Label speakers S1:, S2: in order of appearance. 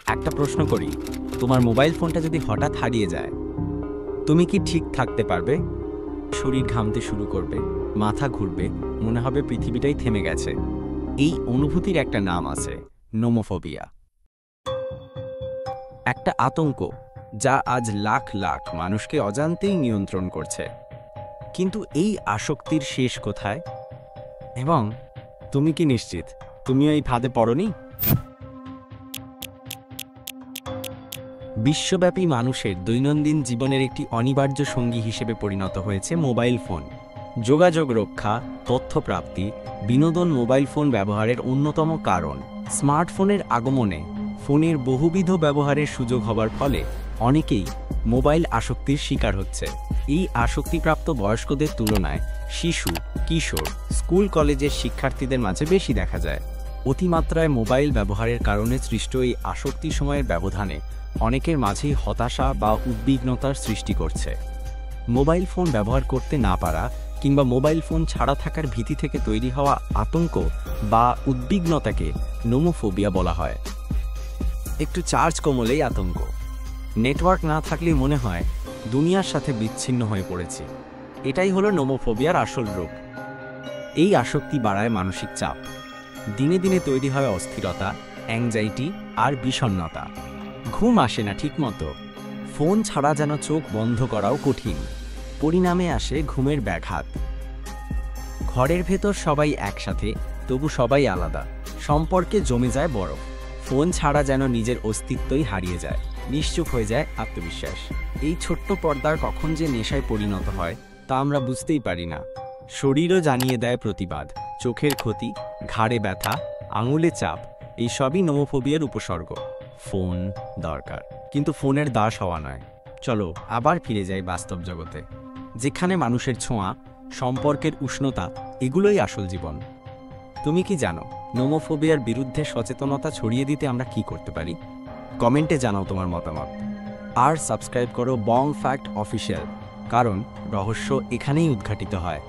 S1: একটা প্রশ্ন করি, তোমার মোবাইল ফোনটা যদি হঠাৎ হারিয়ে যায়, তুমি কি ঠিক থাকতে পারবে? শরীর ঘামতে শুরু করবে, মাথা ঘুরবে, মনে হবে পৃথিবীটাই থেমে গেছে। এই অনুভূতির একটা নাম আছে, নোমোফোবিয়া। একটা আতঙ্ক যা আজ লাখ লাখ মানুষকে অজান্তেই নিয়ন্ত্রণ করছে। কিন্তু এই আসক্তির শেষ কোথায়? এবং তুমি কি নিশ্চিত তুমিও এই ফাঁদে পড়নি? বিশ্বব্যাপী মানুষের দৈনন্দিন জীবনের একটি অনিবার্য সঙ্গী হিসেবে পরিণত হয়েছে মোবাইল ফোন। যোগাযোগ রক্ষা, তথ্য প্রাপ্তি, বিনোদন মোবাইল ফোন ব্যবহারের অন্যতম কারণ। স্মার্টফোনের আগমনে ফোনের বহুবিধ ব্যবহারের সুযোগ হবার ফলে অনেকেই মোবাইল আসক্তির শিকার হচ্ছে। এই আসক্তিপ্রাপ্ত বয়স্কদের তুলনায় শিশু, কিশোর, স্কুল কলেজের শিক্ষার্থীদের মাঝে বেশি দেখা যায়। অতিমাত্রায় মোবাইল ব্যবহারের কারণে সৃষ্ট এই আসক্তি সময়ের ব্যবধানে অনেকের মাঝেই হতাশা বা উদ্বিগ্নতার সৃষ্টি করছে। মোবাইল ফোন ব্যবহার করতে না পারা কিংবা মোবাইল ফোন ছাড়া থাকার ভীতি থেকে তৈরি হওয়া আতঙ্ক বা উদ্বিগ্নতাকে নোমোফোবিয়া বলা হয়। একটু চার্জ কমলেই আতঙ্ক, নেটওয়ার্ক না থাকলেই মনে হয় দুনিয়ার সাথে বিচ্ছিন্ন হয়ে পড়েছি। এটাই হলো নোমোফোবিয়ার আসল রূপ। এই আসক্তি বাড়ায় মানসিক চাপ, দিনে দিনে তৈরি হয় অস্থিরতা, অ্যাংজাইটি আর বিষণ্ণতা। ঘুম আসে না ঠিকমতো, ফোন ছাড়া যেন চোখ বন্ধ করাও কঠিন। পরিণামে আসে ঘুমের ব্যাঘাত। ঘরের ভেতর সবাই একসাথে, তবু সবাই আলাদা। সম্পর্কে জমে যায় বরফ। ফোন ছাড়া যেন নিজের অস্তিত্বই হারিয়ে যায়। নিশ্চুপ হয়ে যায় আত্মবিশ্বাস। এই ছোট্ট পর্দার কখন যে নেশায় পরিণত হয় তা আমরা বুঝতেই পারি না। শরীরও জানিয়ে দেয় প্রতিবাদ। চোখের ক্ষতি, ঘাড়ে ব্যথা, আঙুলে চাপ, এই সবই নোমোফোবিয়ার উপসর্গ। ফোন দরকার, কিন্তু ফোনের দাস হওয়া নয়। চলো আবার ফিরে যাই বাস্তব জগতে, যেখানে মানুষের ছোঁয়া, সম্পর্কের উষ্ণতা, এগুলোই আসল জীবন। তুমি কি জানো নোমোফোবিয়ার বিরুদ্ধে সচেতনতা ছড়িয়ে দিতে আমরা কি করতে পারি? কমেন্টে জানাও তোমার মতামত। আর সাবস্ক্রাইব করো বং ফ্যাক্ট অফিসিয়াল, কারণ রহস্য এখানেই উদ্ঘাটিত হয়।